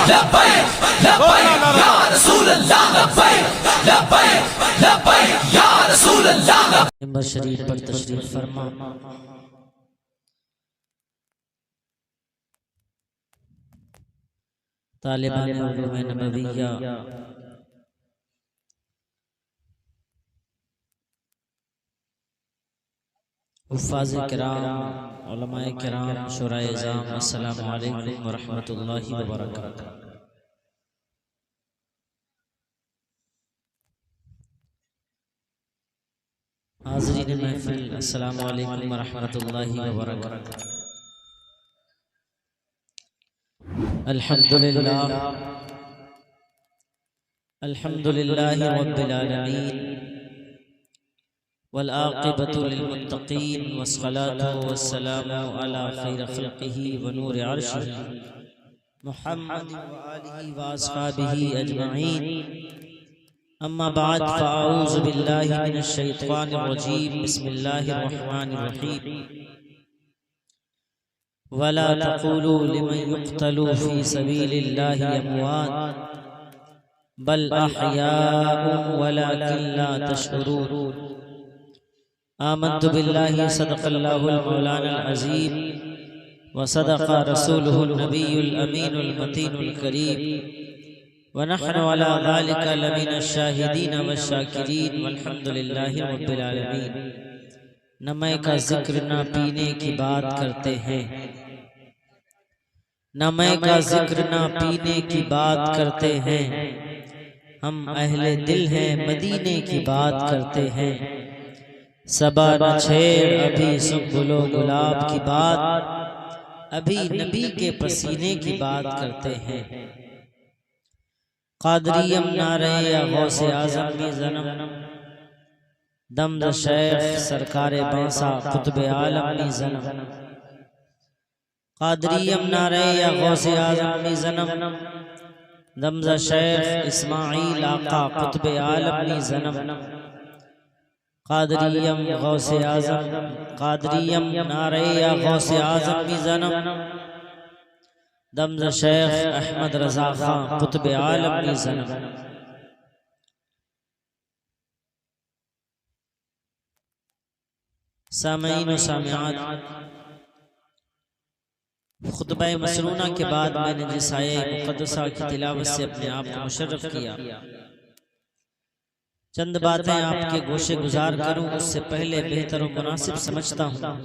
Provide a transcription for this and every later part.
लब्बैक लब्बैक या रसूल अल्लाह, लब्बैक लब्बैक लब्बैक या रसूल अल्लाह। मिंबर शरीफ पर तशरीफ फरमा। तालिबान उलूम नबविया, हुफ़ाज़ किराम, उलमाए किराम, शुराए इज़ाम, अस्सलामु अलैकुम व रहमतुल्लाहि व बरकातुहू। हाज़रीन महफ़िल, अस्सलामु अलैकुम व रहमतुल्लाहि व बरकातुहू। अल्हम्दुलिल्लाह अल्हम्दुलिल्लाहि रब्बिल आलमीन वल आक़िबतु लिल मुत्तक़ीन वस्सलातु वस्सलामु अला खैरि ख़ल्क़िही व नूरि अर्शिही मुहम्मद व आलिहि व अस्हाबिही अजमईन। अम्मा बाद फ़अऊज़ु बिल्लाहि मिनश शैतानिर रजीम। बिस्मिल्लाहिर रहमानिर रहीम। वला तक़ूलू लिमन युक़्तलू फ़ी सबीलिल्लाहि अमवात बल अहयाउन वलाकिन ला तशऊरून। आमन्तु बिल्लाहि सदक़ल्लाहुल मौलानाल अज़ीम व सदक़ रसूलुहुन नबियुल अमीनुल मतीनुल करीम व नहनु अला ज़ालिका लमिनश शाहिदीन वश्शाकिरीन वल्हम्दुलिल्लाहि रब्बिल आलमीन। न मैं का जिक्र न पीने की बात करते हैं, न मैं का जिक्र न पीने की बात करते हैं। हम अहले दिल हैं, मदीने की बात करते हैं। सबा न छेड़ अभी सुंबुलो गुलाब की बात, अभी नबी के पसीने की बात करते हैं। क़ादरियम नारे या गौसे आज़म की ज़नम, दम्द शेख सरकारे बांसा कुतुबे आलम की ज़नम। क़ादरियम नारे या गौसे आज़म की ज़नम, दम्द शेख इस्माईल आका कुतुबे आलम की ज़नम। क़ादरियम गौसे आज़म, क़ादरियम नारे या गौसे आज़म की ज़नम, दम्द शेख अहमद रज़ा खां कुतुबे आलम की ज़नम। सामईन व सामिआत, खुतबा मसरूना के बाद मैंने जिस आये मुक़द्दसा की तिलावत से अपने आप को मुशर्रफ किया, चंद बातें आपके गोशे गुजार करूं उससे पहले बेहतर और मुनासिब समझता हूं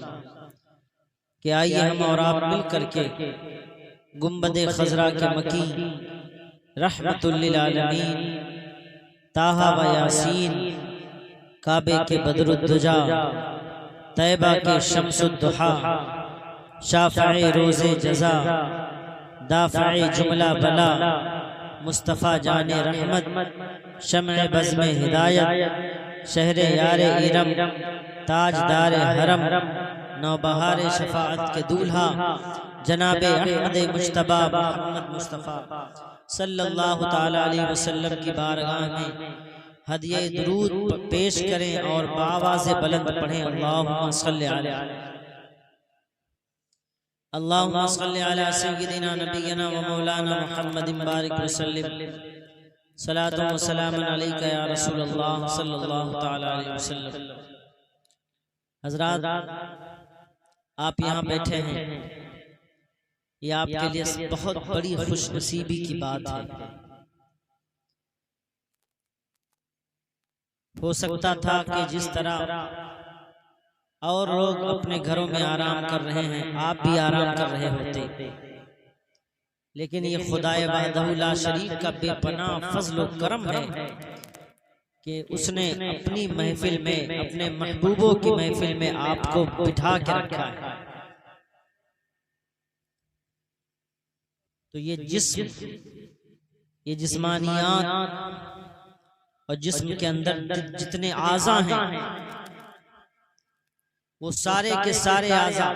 कि आइए हम और आप मिल करके गुंबदे खजरा के मकी, रहमतुल लिल आलमीन, ताहा व यासीन, काबे के बदरुद्दुजा, तैबा के शम्सुद्दुहा, शाफ़िए रोज़े जज़ा, दाफ़िए जुमला बला, मुस्तफ़ा जाने रहमत, शम्अ बज़्म हिदायत, शहरे यारे इरम, ताजदार हरम, नौबहार शफ़ाअत के दूल्हा, जनाबे अहमद मुज्तबा मोहम्मद मुस्तफ़ा सल्लल्लाहु ताला अलैहि वसल्लम की बारगाह में हदिये दुरूद पेश करें और बावाज़े बुलंद पढ़ें। अल्लाहुम्मा सल्लि अला सय्यिदिना नबियना व मौलाना मुहम्मदिन बारिक व सल्लिम। सलातु व सलामुन अलैका या रसूलल्लाह सल्लल्लाहु ताला अलैहि वसल्लम। हज़रात, आप यहाँ बैठे हैं, ये आपके लिए बहुत बड़ी खुशनसीबी की बात है। हो सकता था कि जिस तरह और लोग अपने घरों में आराम कर रहे हैं, आप भी आराम कर रहे होते, लेकिन ये खुदाए वहदहू ला शरीक का बेपनाह फज़्ल व करम है कि उसने अपनी महफिल में, अपने महबूबों की महफिल में आपको बिठा के रखा है। तो ये जिस्म, ये जिस्मानियात और जिस्म के अंदर जितने आज़ा हैं, वो सारे के सारे आज़ा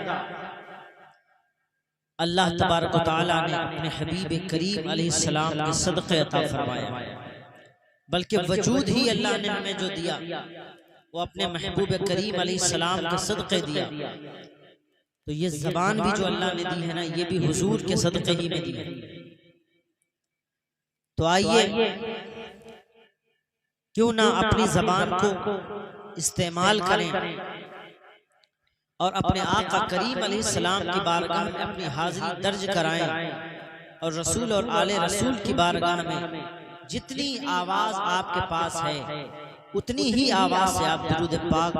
अल्लाह तबारक व तआला ने अपने हबीब करीम अलैहिस्सलाम के सदक़े अता फरमाया। बल्कि वजूद ही अल्लाह ने हमें जो दिया वो अपने महबूब करीम अलैहिस्सलाम के सदक़े दिया। तो ये ज़बान भी जो अल्लाह ने दी है ना, ये भी हुजूर के सदक़े ही में दी है। तो आइए क्यों ना अपनी जबान को इस्तेमाल करें और अपने आका करीम अलैहिस्सलाम की बारगाह में अपनी हाजिरी दर्ज कराएं और रसूल और आले रसूल की बारगाह में जितनी आवाज आपके पास है उतनी ही आवाज से आप दुरूद पाक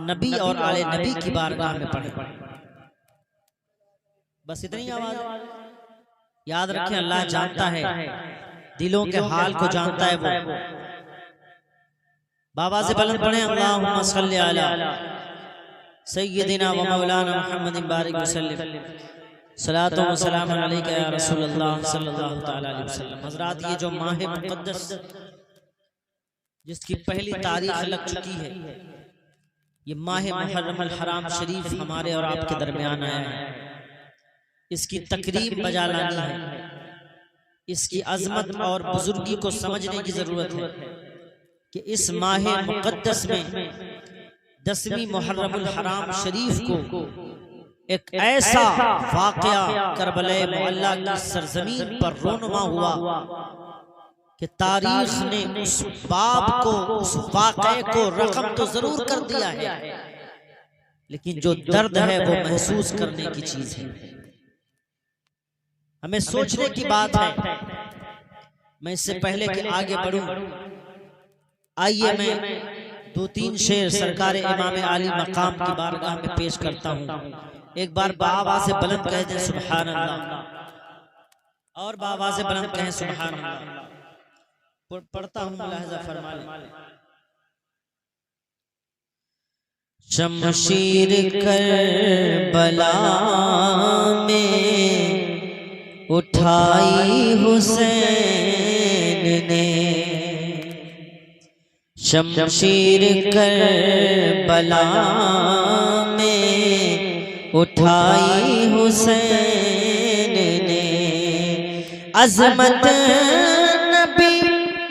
नबी और आले नबी की बारगाह में पढ़ें। बस इतनी आवाज। याद रखें, अल्लाह जानता है, दिलों के हाल को जानता है वो। बाबा से बुलंद पढ़े अल्लाहुम्मा सल्ली अला सय्यदिना व मौलाना मुहम्मदिन बारिक वसल्लम सलातो व सलाम अलैका या रसूलल्लाह सल्लल्लाहु तआला अलैहि वसल्लम। हजरात, ये जो माह मुक़द्दस जिसकी पहली तारीख लग चुकी है, ये माह मुहर्रम अल हराम शरीफ हमारे और आपके दरमियान आया है। इसकी तकरीम बजा लानी है, इसकी अजमत और बुजुर्गी को समझने की जरूरत है कि इस माह मुक़द्दस में 10वीं मुहर्रमुल हराम शरीफ को एक ऐसा वाक़या करबला मुअल्ला की सरजमीन पर रोनुमा हुआ कि तारीख ने उस बाब को, उस वाक़े को रकम तो जरूर कर दिया है, लेकिन जो दर्द है वो महसूस करने की चीज है। हमें सोचने की बात है। मैं इससे पहले कि आगे बढ़ूं, आइए मैं 2-3 शेर सरकार इमाम आली मकाम की बारगाह में पेश करता हूं। एक बार बाबा से बुलंद कह दें सुभान अल्लाह, और बाबा से बुलंद कहें सुभान अल्लाह। पढ़ता हूं, मुलाहजा फरमा लें। शमशीर करबला में उठाई हुसैन ने, शमशीर करबला में उठाई हुसैन ने, अज़मत नबी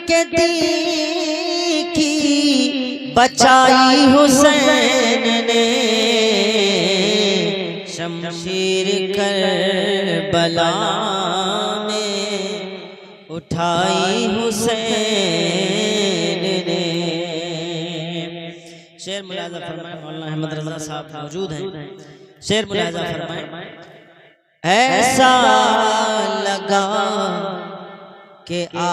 के दी की बचाई हुसैन ने, शमशीर करबला में उठाई हुसैन ने। शेर मुलाहिजा फरमाए, मौलाना अहमद रजा साहब मौजूद हैं। शेर मुलाहिजा फरमाए, ऐसा लगा कि आ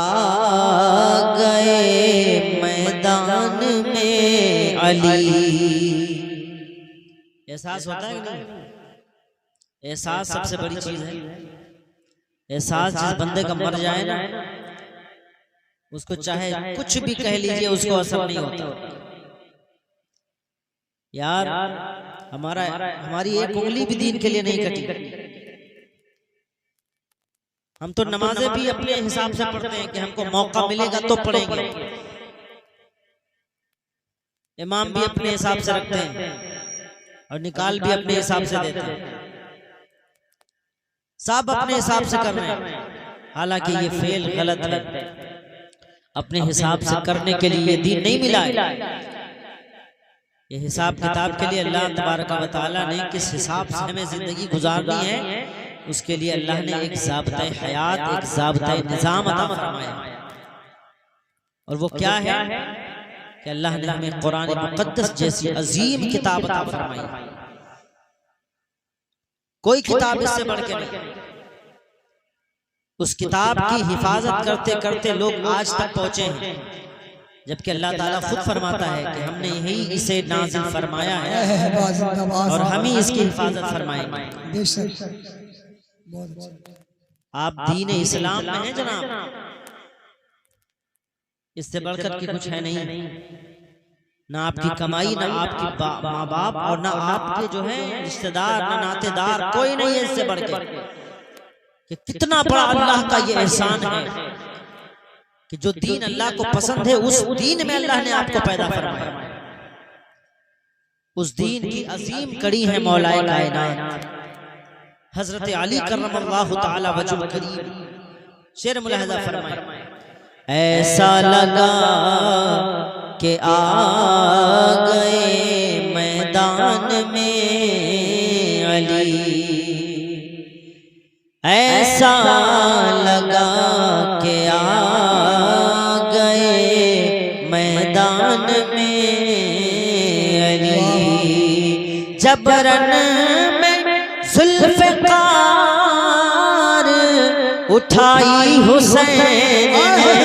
गए मैदान में अली। एहसास होता है कि नहीं? एहसास सबसे बड़ी चीज है। एहसास जिस बंदे का मर जाए ना, उसको चाहे कुछ भी कह लीजिए उसको असर नहीं होता। यार हमारी एक उंगली भी दीन के लिए नहीं कटी। हम तो नमाजें भी अपने हिसाब से पढ़ते हैं कि हमको मौका मिलेगा तो पढ़ेंगे। इमाम भी अपने हिसाब से रखते हैं और निकाल भी अपने हिसाब से देते हैं। सब अपने हिसाब से कर रहे हैं, हालांकि ये फेल गलत है। अपने हिसाब से करने के लिए दीन नहीं मिला है। ये हिसाब किताब के लिए अल्लाह तबारक व तआला ने किस हिसाब से हमें जिंदगी गुजारनी है, उसके लिए अल्लाह ने एक ज़ाब्ता हयात, एक ज़ाब्ता निज़ाम अता फरमाया। और वो क्या है कि अल्लाह ने हमें कुरान मुक़द्दस जैसी अजीम किताब अता फरमाई। कोई किताब इससे बढ़ के नहीं। उस किताब की हिफाजत करते करते लोग आज तक पहुंचे हैं, जबकि अल्लाह ताला खुद फरमाता है कि हमने यही इसे नाज़िल फरमाया है और हम ही इसकी हिफाजत फरमाएंगे। आप दीन इस्लाम में हैं जनाब, इससे बढ़कर के कुछ है नहीं। ना आपकी कमाई, ना आपकी माँ बाप और ना आपके जो है रिश्तेदार, ना नातेदार, कोई नहीं है इससे बढ़ के। कि कितना बड़ा अल्लाह का ये एहसान है कि जो दीन अल्लाह को पसंद है उस दीन में अल्लाह ने आपको पैदा फरमाया। उस दीन की अजीम कड़ी है मौलाए कायनात हजरत अली करमल्लाहु ताला वजहुल करीम। शेर मुलाहिजा फरमाए, ऐसा लगा कि आ गए मैदान में अली, ऐसा लगा कि आ जब रन में जुल्फ़िकार उठाई हुसैन ने,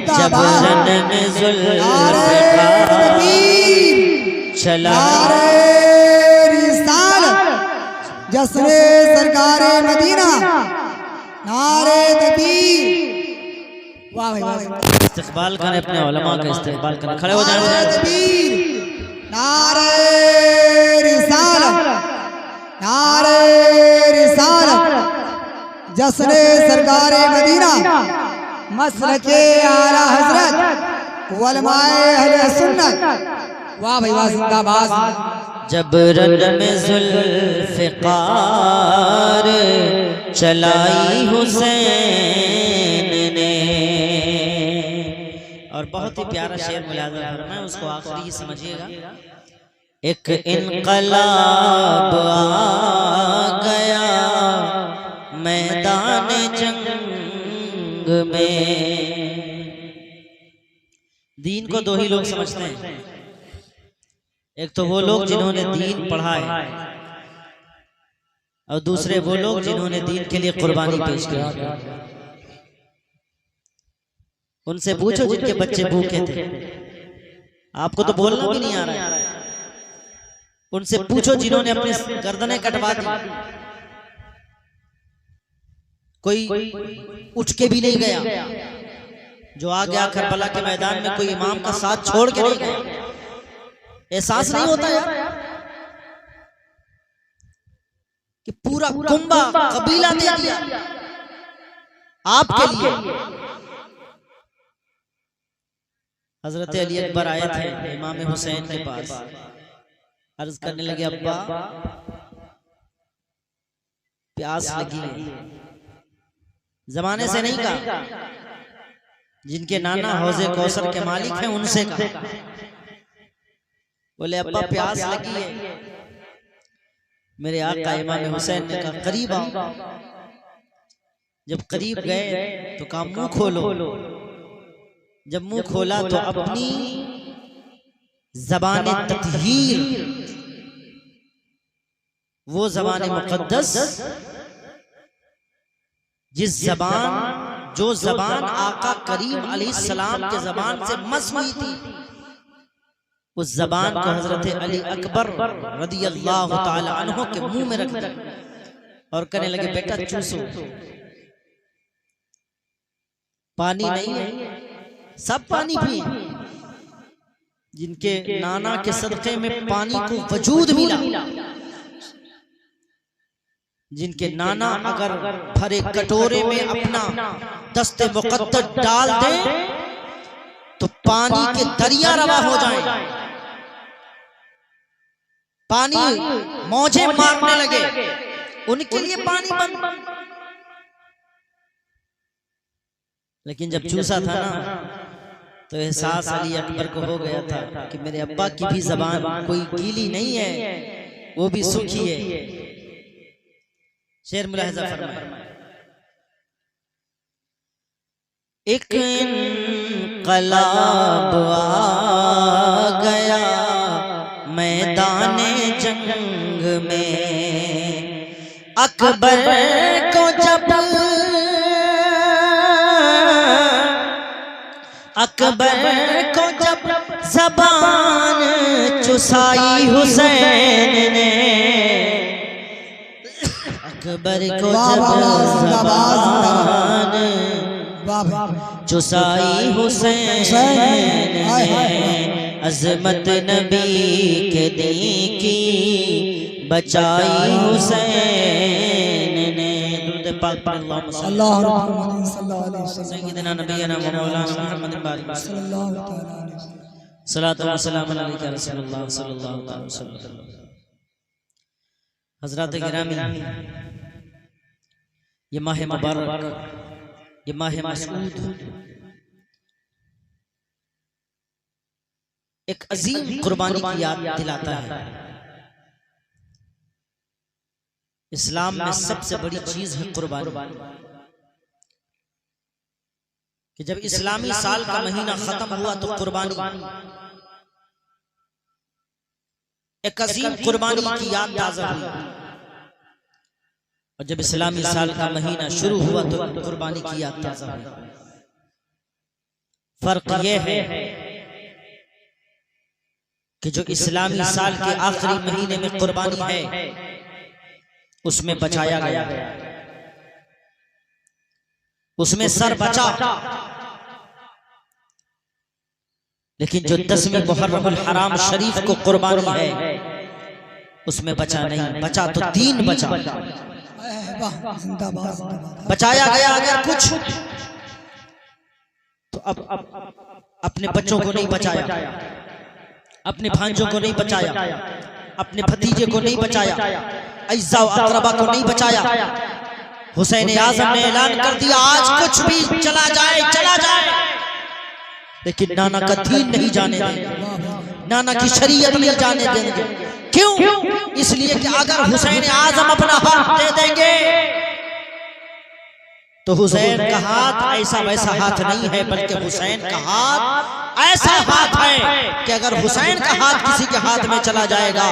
जब रन में जुल्फ़िकार चला जश्ने सरकारे मदीना, नारे तकबीर। वाह भाई वाह, इस्तेक़बाल करें अपने उलमा का, इस्तेक़बाल करें, खड़े हो जाएं। तकबीर, नारे रिसालत, नारे रिसालत, जश्ने सरकारे मदीना, मसलके आला हजरत, उलमाए अहले सुन्नत। वाह भाई वाह, जिंदाबाद। जब रन में जुल्फ़िकार चलाई हुसैन ने। और बहुत ही प्यारा शेर मुलाज़ा फरमाया, उसको आखिरी ही समझिएगा। एक इनकलाब आ गया मैदान जंग में। दीन को दो ही लोग समझते हैं, एक तो वो लोग जिन्होंने दीन पढ़ा है, और दूसरे वो लोग जिन्होंने दीन के लिए कुर्बानी पेश की। उनसे पूछो जिनके बच्चे भूखे थे, आपको तो बोलना भी नहीं आ रहा है। उनसे पूछो जिन्होंने अपनी गर्दनें कटवा दी, कोई उठ के भी नहीं गया, जो आ गया करबला के मैदान में, कोई इमाम का साथ छोड़ के नहीं गया। एहसास नहीं होता यार कि पूरा कुंबा कबीला दे दिया आपके लिए। हजरत अली अकबर आए थे इमाम हुसैन के पास, अर्ज करने लगे, अब्बा प्यास लगी है। जमाने से नहीं कहा, जिनके नाना हौजे कौसर के मालिक हैं उनसे कहा। बोले अब्बा प्यास लगी है। मेरे आका इमाम हुसैन ने कहा करीब आओ। जब करीब गए तो कहा मुंह खोलो। जब मुंह खोला तो अपनी ज़बान तत्हीर, वो ज़बान मुक़द्दस जो ज़बान आका करीम अलैहिस्सलाम के ज़बान से मस हुई थी, उस जबान को हजरत अली अकबर रदियल्लाहु ताला अन्हु के मुंह में रख दिया और कहने लगे बेटा चूसो। पानी नहीं है, सब पानी पिए। जिनके नाना के सदक़े में पानी को वजूद मिला, जिनके नाना अगर भरे कटोरे में अपना दस्ते मुक़द्दस डाल दें तो पानी के दरिया रवा हो जाएं, पानी मौजे मारने लगे, उनके लिए पानी बंद। लेकिन जब चूसा था ना तो एहसास अली अकबर को हो गया था कि मेरे अब्बा की भी जबान कोई गीली नहीं है, वो भी सूखी है। शेर मुलाहिज़ा फरमाए, एक इनकलाब आ गया मैदान जंग में। अकबर को जब ज़बान चुसाई हुसैन ने, अकबर को जब ज़बान चुसाई हुसैन ने, अज़मत नबी के दीन की बचाई हुसैन ने। दुरूद पाक पढ़ अल्लाह सय्यदना नबीना मौलाना मुहम्मद बारिक सल्लल्लाहु अलैहि रसूलुल्लाह सल्लल्लाहु अलैहि वसल्लम। हज़रात गिरामी, ये माह मुबारक, ये माह मसऊद एक अजीम कुर्बानी की याद दिलाता है। इस्लाम में सबसे बड़ी चीज है कुर्बानी। कि जब इस्लामी साल का महीना खत्म हुआ तो कुर्बानी, एक अजीम कुर्बानी की याद ताज़ा हुई। और जब इस्लामी साल का महीना शुरू हुआ तो कुर्बानी की याद ताज़ा हुई। फर्क यह है कि जो इस्लामी साल के आखिरी महीने में कुर्बानी है उसमें बचाया गया, उसमें सर बचा। लेकिन जो 10वीं मुहर्रमुल हराम शरीफ को कुर्बानी है उसमें बचा नहीं। बचा तो दीन बचा, बचाया गया अगर कुछ तो अब अपने बच्चों को नहीं बचाया, अपने भांजों को नहीं बचाया, अपने भतीजे को नहीं बचाया, अज़्ज़ा व अक़रबा को नहीं बचाया। हुसैन आज़म ने ऐलान कर दिया आज कुछ भी चला जाए चला जाए, लेकिन नाना का दीन नहीं जाने देंगे, नाना की शरीयत नहीं जाने देंगे। क्यों? इसलिए कि अगर हुसैन आज़म अपना हाथ दे देंगे तो हुसैन का हाथ ऐसा वैसा हाथ नहीं है, बल्कि हुसैन का हाथ ऐसा हाथ है कि अगर हुसैन का हाथ किसी के हाथ में चला जाएगा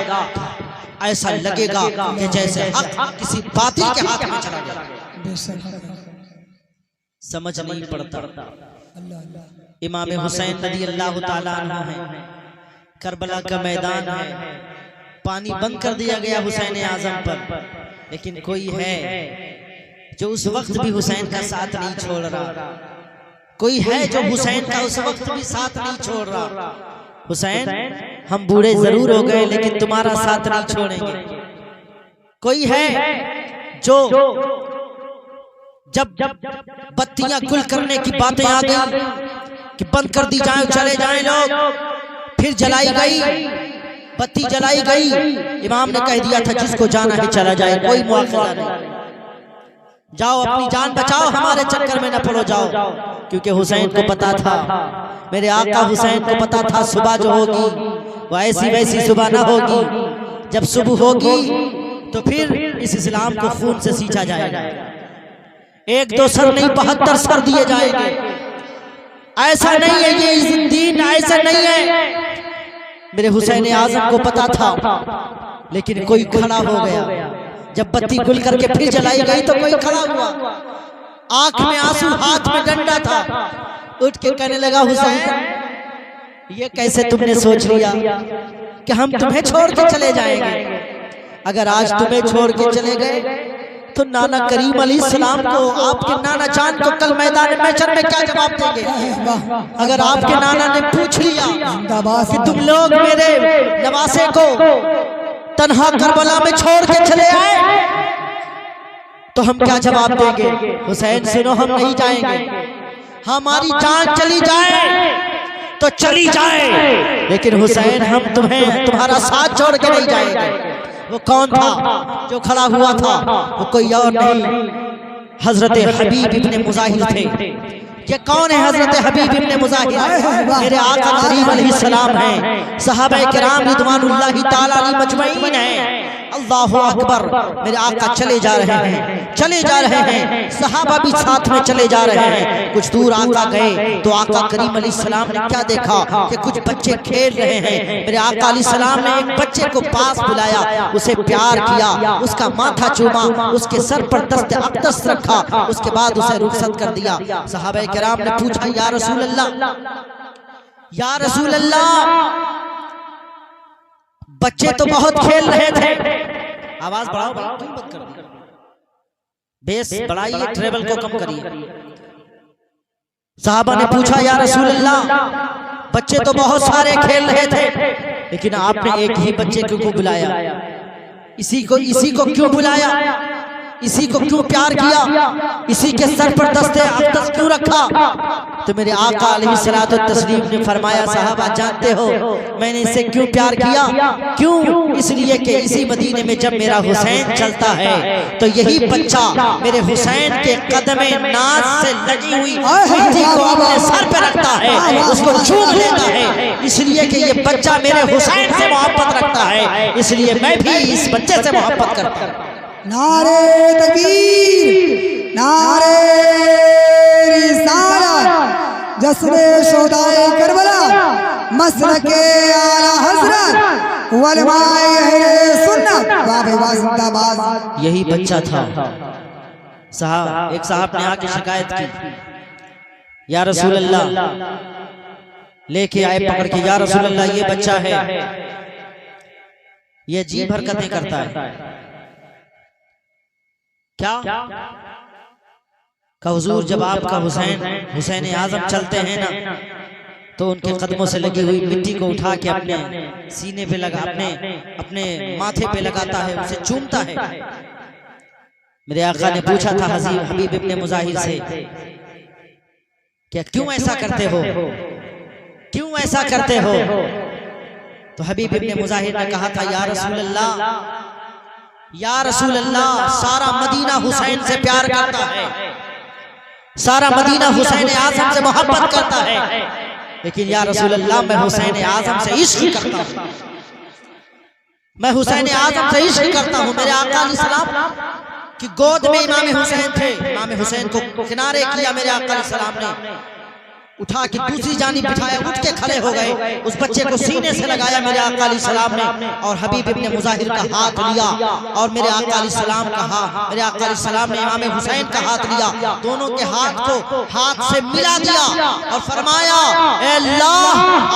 ऐसा लगेगा कि जैसे हक किसी बातिल के हाथ में चला गया। समझ नहीं पड़ता। इमाम हुसैन रज़ी अल्लाह ताला अन्हु है, करबला का मैदान है, पानी बंद कर दिया गया हुसैन आज़म पर, लेकिन कोई है जो उस वक्त भी हुसैन का साथ नहीं छोड़ रहा। कोई है जो हुसैन का उस वक्त भी साथ नहीं छोड़ रहा। हुसैन हम बूढ़े जरूर हो गए लेकिन तुम्हारा साथ नहीं छोड़ेंगे। कोई है जो जब बत्तियां गुल करने की बातें आ गई कि बंद कर दी जाए चले जाएं लोग, फिर जलाई गई बत्ती, जलाई गई, इमाम ने कह दिया था जिसको जाना है चला जाए, कोई मुआखजा नहीं, जाओ अपनी जान बचाओ, हमारे चक्कर में न पड़ो जाओ। क्योंकि हुसैन को पता था, मेरे आका हुसैन को पता था सुबह जो होगी वो ऐसी वैसी सुबह ना होगी। जब सुबह होगी तो फिर इस इस्लाम को खून से सींचा जाएगा। एक दो सर नहीं 72 सर दिए जाएंगे। ऐसा नहीं है ये दीन, ऐसा नहीं है। मेरे हुसैन आज़म को पता था, लेकिन कोई खड़ा हो गया। जब बत्ती गुल करके फिर जलाई गई तो कोई खड़ा हुआ, आंख में आंसू हाथ में डंडा था, उठ के कहने लगा हुसैन ये कैसे तुमने सोच लिया कि हम तुम्हें छोड़ के चले जाएंगे? अगर आज तुम्हें छोड़ के चले गए तो नाना करीम अलैहिस्सलाम को, आपके नाना जान को कल मैदान महशर में क्या जवाब देंगे? अगर आपके नाना ने पूछ लिया कि तुम लोग मेरे नवासे को तन्हा करबला में छोड़ के चले आए तो हम क्या जवाब देंगे? हुसैन सुनो, हम नहीं जाएंगे, हमारी जान चली जाए तो चली जाए, लेकिन हुसैन हम तुम्हें तुम्हारा साथ छोड़ के नहीं जाएंगे। वो कौन था जो खड़ा हुआ था? वो कोई और नहीं, हजरत हबीब इब्ने मुजाहिर थे। ये कौन है हजरत हबीब इब्ने मुजाहिर? मेरे आका करीम अलैहिस्सलाम हैं, सहाबा किराम रिदवानुल्लाहि ताला अलैहिम मजमईन हैं। अल्लाहु अकबर। मेरे आका चले जा रहे हैं, चले जा रहे हैं, सहाबा भी साथ में चले जा रहे हैं। कुछ दूर आका गए तो आका करीम अलैहिस्सलाम ने क्या देखा कि कुछ बच्चे खेल रहे हैं। मेरे आका अलैहिस्सलाम ने एक बच्चे को पास बुलाया, उसे प्यार किया, उसका माथा चूमा, उसके सर पर दस्ते अक़दस रखा, उसके बाद उसे रुखसत कर दिया। सहाबा किराम ने पूछा या रसूल अल्लाह, या रसूल अल्लाह, बच्चे तो बहुत खेल रहे थे। आवाज बढ़ाओ, क्यों बंद कर दी? बेस बढ़ाइए, ट्रेवल को कम करिए। साहबा ने पूछा या रसूल अल्लाह, बच्चे तो बहुत सारे खेल रहे थे, लेकिन आपने एक ही बच्चे को क्यों बुलाया? इसी को क्यों बुलाया? इसी को क्यों प्यार किया? इसी के सर पर दस्ते अक़दस क्यों रखा? तो मेरे आका अलैहिस्सलातु तस्लीम ने फरमाया, साहबा जानते हो मैंने इसे क्यों प्यार किया? क्यों? इसलिए कि इसी मदीने में जब मेरा हुसैन चलता है तो यही बच्चा मेरे हुसैन के कदमे नाज से लगी हुई मिट्टी को अपने सर पे रखता है, उसको चूम लेता है। इसलिए कि ये बच्चा मेरे हुसैन से मोहब्बत रखता है, इसलिए मैं भी इस बच्चे से मोहब्बत करता हूँ। नारे तकबीर, नारे रिसालत, जश्न शोहदाए करबला, मसलके आला हज़रत वलमाए अहले सुन्नत वाह भाई वाह जिंदाबाद। यही बच्चा था। साहब एक साहब ने आके शिकायत की, या रसूल अल्लाह, लेके आए पकड़ के, या रसूल अल्लाह ये बच्चा है, ये अजीब हरकतें करता है, क्या? का हुजूर जब आपका हुसैन आजम चलते हैं ना तो उनके कदमों से लगी हुई मिट्टी को उठा के अपने सीने पे लगा, अपने माथे पे लगाता है, उसे चूमता है। मेरे आका ने पूछा था हबीब इब्ने मुजाहिर से, क्या क्यों ऐसा करते हो, क्यों ऐसा करते हो? तो हबीब इब्ने मुजाहिर ने कहा था, या रसूल अल्लाह, या रसूल अल्लाह, सारा मदीना हुसैन से प्यार करता है, सारा मदीना हुसैन आजम से मोहब्बत करता है, लेकिन या रसूल अल्लाह मैं हुसैन आजम से इश्क करता हूँ, मैं हुसैन आजम से इश्क करता हूँ। मेरे आका अलैहिस्सलाम की गोद में इमाम हुसैन थे, इमाम हुसैन को किनारे किया मेरे आका अलैहिस्सलाम ने, उठा के दूसरी जानिब बिठाया, उठ के खड़े हो गए, उस बच्चे को सीने से लगाया मेरे आका अलैहिस्सलाम ने, और हबीब इब्ने मुजाहिर का हाथ लिया और मेरे आका अलैहिस्सलाम का हाथ, मेरे आका अलैहिस्सलाम ने इमाम हुसैन का हाथ लिया, दोनों के हाथ को हाथ से मिला दिया और फरमाया, ए अल्लाह,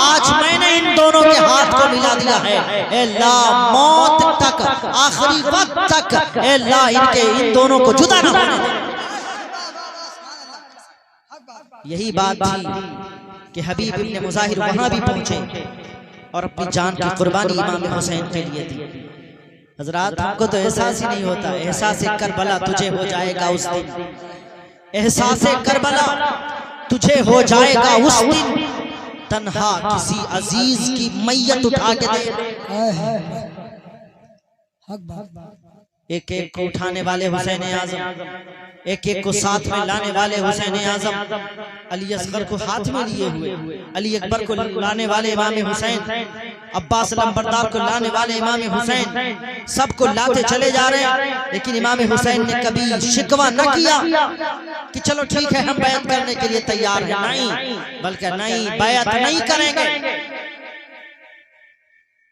आज मैंने इन दोनों के हाथ को मिला दिया है, ए अल्लाह, मौत तक, आखिरी वक्त तक, ए अल्लाह, इन दोनों को जुदा न होने दे। यही बात थी कि हबीब इब्ने मुजाहिर वहां भी पहुंचे और अपनी जान की कुर्बानी इमाम हुसैन के लिए दी। हजरात, हमको तो एहसास ही नहीं होता, एहसास करबला तुझे हो जाएगा उस दिन, एहसास करबला तुझे हो जाएगा उस दिन, तन्हा किसी अजीज की मैयत उठा के दे। एक एक को उठाने वाले हुसैन आजम, एक एक को साथ में लाने वाले हुसैन आजम, अली असगर को हाथ में लिए हुए, अली अकबर को लाने वाले इमाम हुसैन, अब्बास लंबरदार को लाने वाले इमाम हुसैन, सबको लाते चले जा रहे हैं। लेकिन इमाम हुसैन ने कभी शिकवा न किया कि चलो ठीक है हम बैत करने के लिए तैयार हैं, नहीं, बल्कि नहीं, बैत नहीं करेंगे,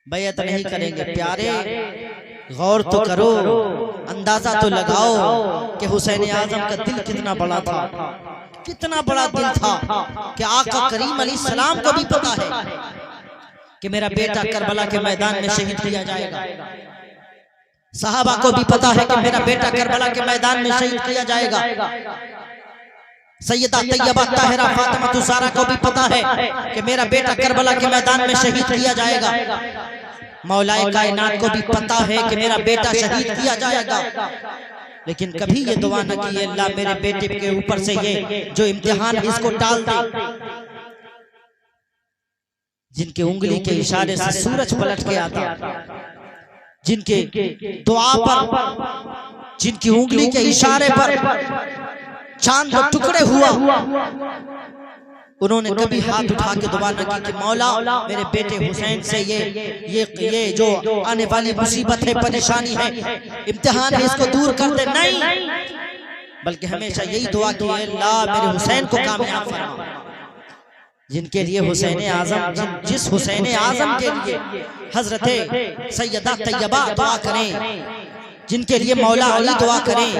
बैत नहीं करेंगे। प्यारे, गौर तो करो, अंदाजा तो लगाओ कि हुसैन आजम का दिल कितना बड़ा था, कितना बड़ा दिल था कि आका करीम अलैहिस्सलाम को भी पता है कि मेरा बेटा करबला के मैदान में शहीद किया जाएगा। सहाबा को भी पता है कि मेरा बेटा करबला के मैदान में शहीद किया जाएगा। सैयदा तैयबा ताहिरा फातिमा ज़हरा को भी पता है कि मेरा बेटा करबला के मैदान में शहीद किया जाएगा। मौलाए कायनात को भी पता है कि मेरा बेटा शहीद किया जाएगा, लेकिन कभी ये दुआ न की, अल्लाह मेरे बेटे के ऊपर से ये जो इम्तिहान है इसको टाल दे। जिनके उंगली के इशारे से सूरज पलट के आता, जिनके दुआ पर, जिनकी उंगली के इशारे पर चांद को टुकड़े हुआ, उन्होंने कभी हाथ उठा के दुआ न की कि मौला मेरे बेटे हुसैन से ये जो आने वाली मुसीबत है, परेशानी है, इम्तिहान है, इसको दूर कर दे। नहीं, बल्कि हमेशा यही दुआ की, अल्लाह मेरे हुसैन को कामयाब फरमा। जिनके लिए हुसैन आजम, जिस हुसैन आजम के लिए हजरत सैयदा तैयबा दुआ करें, जिनके लिए मौला अली दुआ करें,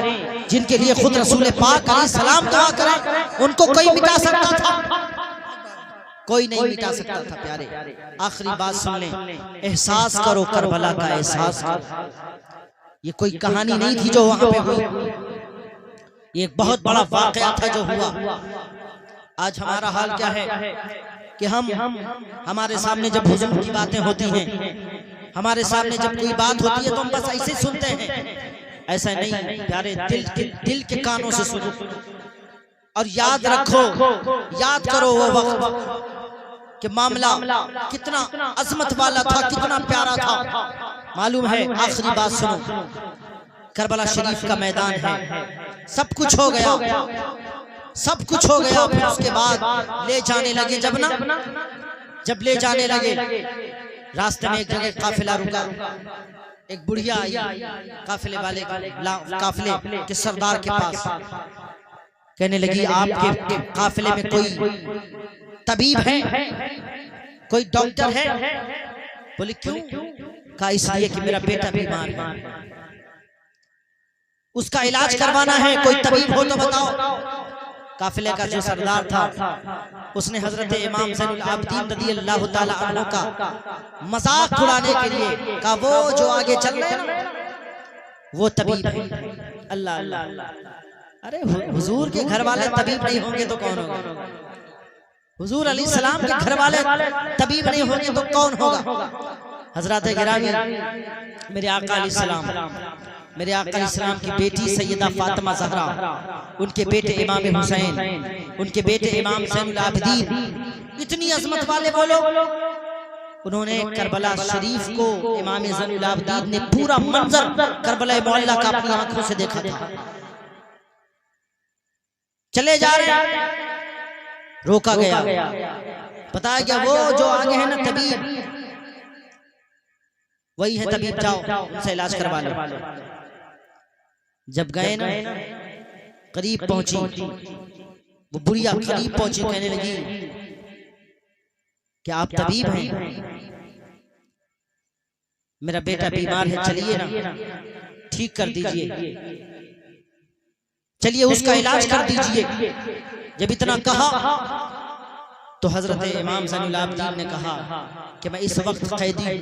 जिनके लिए खुद रसूल पाक अलैहिस्सलाम दुआ करें, उनको कोई मिटा सकता था? कोई नहीं मिटा सकता था। प्यारे, आखिरी बात सुन लें, एहसास करो करबला का, एहसास करो। ये कोई कहानी नहीं थी जो वहां पे हुई, ये एक बहुत बड़ा वाकया था जो हुआ। आज हमारा हाल क्या है कि हमारे सामने जब हुजूर की बातें होती हैं, हमारे सामने जब कोई बात होती है तो हम बस ऐसे सुनते हैं। ऐसा नहीं प्यारे, दिल के कानों से सुनो और याद रखो, याद करो वो वक्त कि मामला कितना अजमत वाला था, कितना प्यारा था। मालूम है, आखिरी बात सुनो, करबला शरीफ का मैदान है, सब कुछ हो गया, सब कुछ हो गया। फिर उसके बाद ले जाने लगे, जब ले जाने लगे, रास्ते में एक जगह काफिला रुका, एक बुढ़िया आई काफिले वाले, काफिले के सरदार के पास, कहने लगी आपके काफिले में कोई तबीब है, कोई डॉक्टर है? बोले क्यों? कहा इसलिए कि मेरा बेटा बीमार है, उसका इलाज करवाना है, कोई तबीब हो तो बताओ। काफिले का जो सरदार था उसने हजरत इमाम ज़ैनुल आबिदीन रज़ियल्लाहु ताला अन्हु का मजाक उड़ाने के लिए कहा वो जो आगे चल रहे हैं वो तबीब है। अल्लाह अल्लाह, अरे हुजूर के घर वाले तबीब नहीं होंगे तो कौन होगा? हुजूर अलैहिस्सलाम के घर वाले तबीब नहीं होंगे तो कौन होगा? हजरत गिरामी मेरे आका अलैहिस्सलाम, मेरे आका अलैहिस्सलाम की बेटी सैयदा फातिमा ज़हरा, उनके बेटे इमाम हुसैन, उनके बेटे इमाम ज़ैनुल आबिदीन, इतनी अजमत वाले वो लोग, उन्होंने करबला शरीफ को इमाम ज़ैनुल आबिदीन ने पूरा मंजर करबला मौला का अपनी आंखों से देखा था। चले जा रहे हैं, रोका गया, बताया गया वो जो आगे है ना तबीब, वही है तबीब, जाओ उनसे इलाज करवा लो। जब गए ना, करीब पहुंची वो बुढ़िया, करीब पहुंची, कहने लगी कि आप तबीब हैं, मेरा बेटा बीमार है, चलिए ना ठीक कर दीजिए, चलिए उसका इलाज कर दीजिए। जब इतना कहा तो हजरत इमाम ज़ैनुल आबिदीन ने कहा कि मैं इस वक्त कैदी,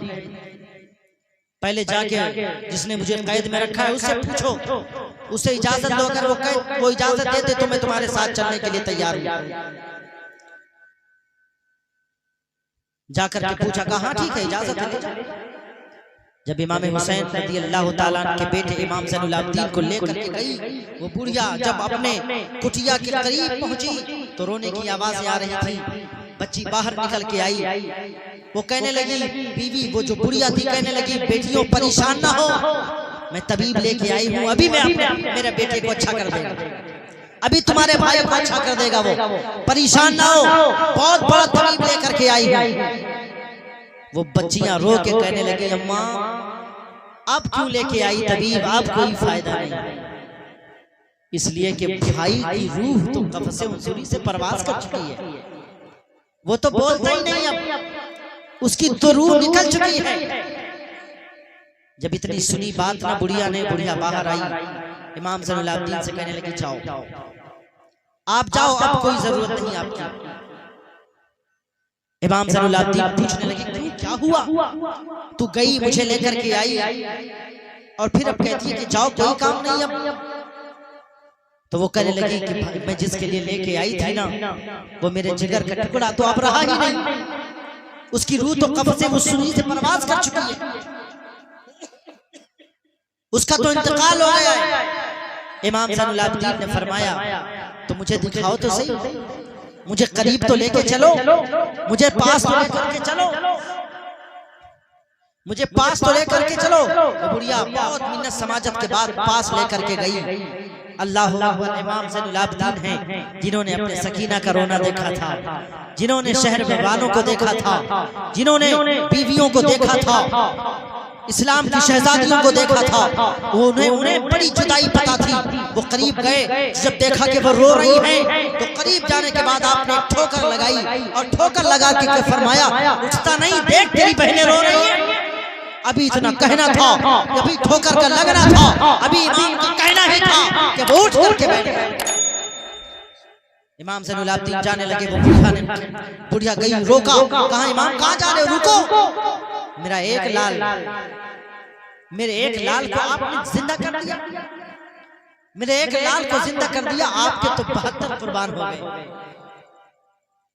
पहले जाके जिसने मुझे कैद में रखा है उससे पूछो, उसे इजाजत दो, अगर वो इजाजत दे दे तो मैं तुम्हारे साथ चलने के लिए तैयार हूं। जाकर के पूछा, कहा हाँ ठीक है इजाजत है। जब इमाम हुसैन रज़ियल्लाहु ताला के बेटे इमाम ज़ैनुल आबिदीन को लेकर के गई वो बुढ़िया, जब अपने कुटिया के करीब पहुंची तो रोने की आवाजें आ रही थी। बच्ची बाहर निकल के आई, वो कहने लगी, बीवी वो जो बुढ़िया थी कहने लगी, बेटियों परेशान ना हो, मैं तबीब लेके आई हूँ, अभी मैं मेरे बेटे को अच्छा कर देगा, अभी तुम्हारे भाई को अच्छा कर देगा, वो परेशान ना हो, बहुत बड़ा तबीब लेकर के आई हूँ। वो बच्चियां रो के कहने लगी, अम्मा अब क्यों लेके आई तबीब, अब कोई फायदा नहीं, इसलिए कि भाई की रूह तो कफ़से उनसुरी से परवाज कर चुकी है, वो तो बोलता ही नहीं, अब उसकी तो रूह निकल चुकी है। जब इतनी सुनी बात ना बुढ़िया ने, बुढ़िया बाहर आई, इमाम ज़ैनुल आबिदीन से कहने लगी, जाओ आप जाओ, अब कोई जरूरत नहीं आपकी। इमाम ज़ैनुल आबिदीन पूछने लगी, क्यों क्या हुआ, तू गई मुझे लेकर के आई और फिर अब कहती है कि जाओ कोई काम नहीं अब। तो वो कहने लगी कि भाई मैं जिसके लिए लेके आई थी ना वो मेरे जिगर का टुकड़ा तो अब रहा ही नहीं, उसकी रूह तो कब्र से मुस्सूरी से परवाज कर चुकी है, उसका तो इंतकाल हो गया है। इमाम ज़ैनुल आबिदीन ने फरमाया, तो मुझे दिखाओ तो सही, मुझे करीब तो लेके चलो, मुझे पास तो लेकर के चलो, मुझे पास तो लेकर के चलो। बुढ़िया बहुत मिन्नत समाजत के बाद पास लेकर के गई। अल्लाह अकबर, इमाम ज़ैनुल आबिदीन हैं जिन्होंने अपने सकीना का रोना देखा था, जिन्होंने शहर में वालों को देखा था, जिन्होंने बीवियों को देखा था, इस्लाम की शहजादियों को देखा था, उन्हें बड़ी जुदाई पता थी। वो करीब गए, जब देखा कि वो रो रही हैं तो करीब जाने के बाद आपने ठोकर लगाई और ठोकर लगा के फरमाया, उठता नहीं, देख तेरी बहनें रो रही हैं। अभी इतना कहना था, अभी ठोकर का लगना था, अभी इमाम को कहना ही था कि वो उठ करके बैठ गए। इमाम ज़ैनुल आबिदीन जाने लगे, वो बुढ़िया गई, रोका, कहा इमाम कहाँ जा रहे हो, रुको, मेरा एक लाल, मेरे एक लाल को आपने जिंदा कर दिया, मेरे एक लाल को जिंदा कर दिया, आपके तो 72 कुर्बान हो गए,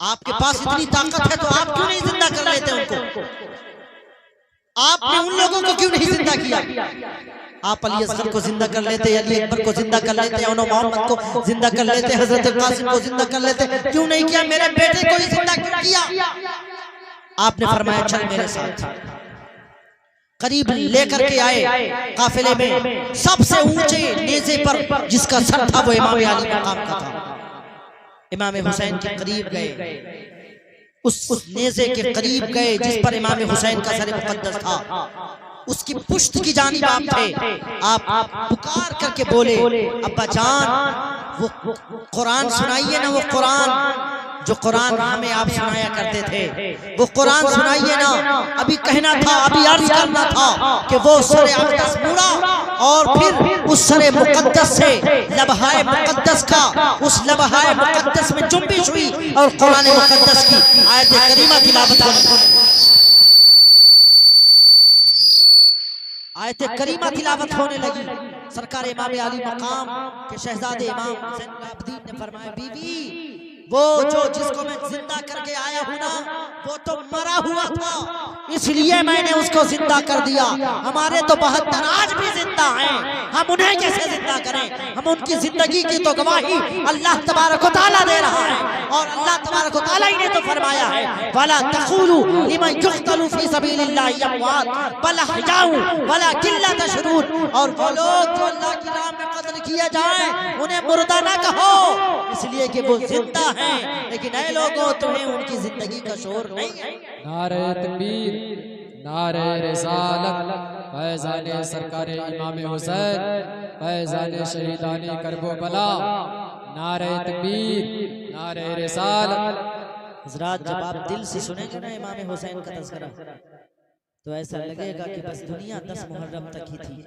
आपके पास इतनी ताकत है तो आप क्यों नहीं जिंदा कर लेते उनको, आपने उन लोगों को क्यों नहीं जिंदा किया, आप अली असगर को जिंदा कर लेते, अली अकबर को जिंदा कर लेते, मोहम्मद को जिंदा कर लेते, हजरत कासिम को जिंदा कर लेते, क्यों नहीं किया, मेरे बेटे को ही जिंदा क्यों किया। आपने फरमाया चल मेरे साथ, करीब लेकर के आए, काफिले में सबसे ऊंचे नेज़े पर जिसका सर था वो इमाम अली मकाम का था। इमाम हुसैन के करीब गए, उस नेज़े के करीब गए जिस पर इमाम हुसैन का सर मुक़द्दस था, उसकी पुश्त की जानिब आप थे, आप पुकार करके बोले, अब्बा जान वो कुरान सुनाइए ना, वो कुरान जो कुरान हमें आप सुनाया करते थे, वो कुरान सुनाइए ना। अभी कहना था, अभी अर्ज करना था कि वो सरे अक़दस मुड़ा और फिर उस सरे मुक़द्दस से लबहाए मुक़द्दस का, उस लबहाए मुक़द्दस में जुम्बिश हुई और कुरान मुक़द्दस की आयत करीमा तिलावत होने आयत करीमा तिलावत होने लगी। सरकार इमाम आली मकाम के शहजादे इमाम ज़ैनुल आबिदीन ने फरमाया, बीवी वो जो जिसको मैं जिंदा करके आया हूँ ना, वो तो मरा हुआ था, इसलिए मैंने उसको जिंदा कर दिया। हमारे तो 72 आज भी जिंदा हैं, हम उन्हें कैसे जिंदा करें? हम उनकी जिंदगी की तो गवाही अल्लाह तबारक व तआला दे रहा है, और अल्लाह तबारक व तआला ही ने तो फरमाया है, वला तक़ूलू लिमन युक़तलू फी सबीलिल्लाहि अमवात बल अहयाउ वलाकिन ला तशऊरून। और वो लोग जो अल्लाह की राह में कत्ल किए जाएं उन्हें मुर्दा ना कहो, इसलिए कि वो जिंदा हैं, लेकिन ऐ लोगों तुम्हें उनकी जिंदगी का शोर नहीं है। नारे तकबीर, नारे रिसालत, फैज़ाने सरकार इमाम हुसैन, फैज़ाने शहीदाने करबला, नारे तकबीर, नारे रिसालत। हज़रात, जब आप दिल से सुनेंगे ना इमाम हुसैन का तज़किरा, तो ऐसा लगेगा कि बस दुनिया 10 मुहर्रम तक ही थी,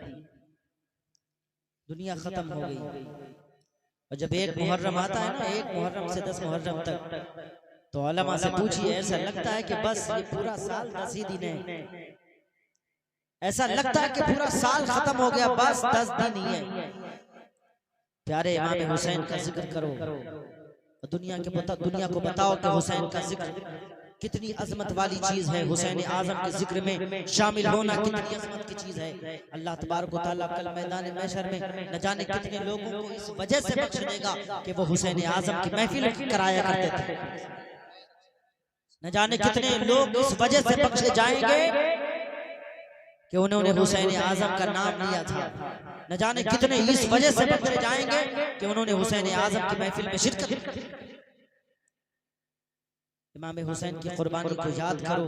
दुनिया खत्म हो गई। और जब 1 मुहर्रम आता है ना, 1 मुहर्रम से 10 मुहर्रम तक, तो उलमा से पूछिए, ऐसा लगता है कि बस ये पूरा साल 10 ही दिन है। ऐसा लगता है कि पूरा साल खत्म हो गया, बस 10 दिन ही है। प्यारे इमाम हुसैन का जिक्र करो, दुनिया को बताओ कि हुसैन का जिक्र कितनी अजमत वाली चीज है। हुसैन आजम के जिक्र में शामिल होना कितनी अजमत की चीज है। अल्लाह तबारक व तआला कल मैदान महशर में न जाने कितने लोगों को इस वजह से बख्श देगा कि वो हुसैन आजम की महफिल कराया करते थे। न जाने कितने लोग इस वजह से बख्शे जाएंगे कि उन्होंने हुसैन आजम का नाम लिया था। न जाने कितने इस वजह से बख्शे जाएंगे कि उन्होंने हुसैन आजम की महफिल में शिरकत। इमाम हुसैन की कुर्बानी को याद करो,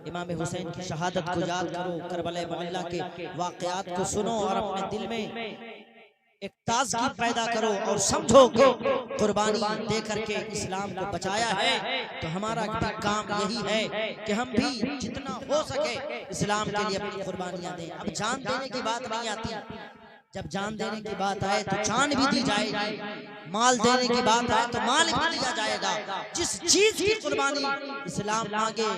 इमाम हुसैन की शहादत को याद करो, करबला मुअल्ला के वाक़यात को सुनो और अपने दिल में एक ताज़गी पैदा करो और समझो कि कुर्बानी दे करके इस्लाम को बचाया है। तो हमारा भी काम यही है कि हम भी जितना हो सके इस्लाम के लिए अपनी कुर्बानियां दें। अब जान देने की बात नहीं आती, जब जान देने की बात आए तो जान भी दी जाएगी, माल देने की बात आए तो माल भी दिया जाएगा। जिस चीज की कुर्बानी इस्लाम मांगे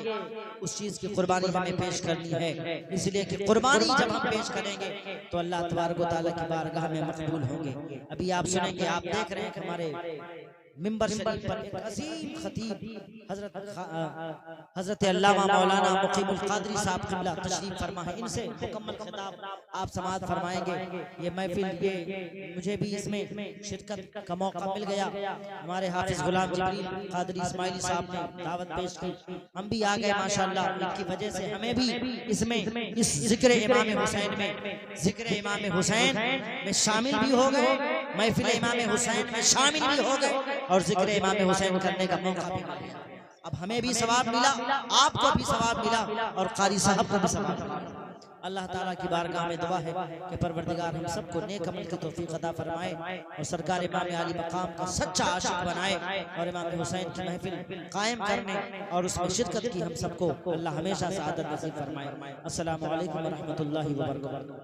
उस चीज की कुर्बानी हमें पेश करनी है। इसलिए कि कुर्बानी जब हम पेश करेंगे तो अल्लाह तबारक व तआला की बारगाह में मकबूल होंगे। अभी आप सुनेंगे, आप देख रहे हैं कि हमारे मिंबर शरीफ पर एक अजीम खतीब हजरत अल्लामा मौलाना मुकीमुल कादरी साहब क़िबला तशरीफ फरमा है। इनसे मुकम्मल खिताब आप समाअत फरमाएंगे। ये महफिल, ये मुझे भी इसमें शिरकत का मौका मिल गया। हमारे हाफिज गुलाम जबरील कादरी इस्माइली साहब ने दावत पेश की, हम भी आ गए माशाअल्लाह। इनकी वजह से हमें भी इसमें इस जिक्र इमाम हुसैन में, जिक्र इमाम हुसैन में शामिल भी हो गए, महफिल इमाम हुसैन में शामिल भी हो गए और जिक्र इमाम हुसैन करने का मौका भी मिल गया। अब हमें भी सवाब मिला, आपको भी सवाब मिला और कारी साहब को भी सवाब मिला। अल्लाह ताला की बारगाह में दुआ है कि परवरदिगार हम सबको नेक अमल की तौफीक अता फरमाए और सरकार इमाम आली मकाम का सच्चा आशिक बनाए और इमाम हुसैन की महफिल कायम करने और उसमें शिरकत की हम सबको अल्लाह हमेशा सआदत नसीब फरमाए। अस्सलामु अलैकुम व रहमतुल्लाहि व बरकातहू।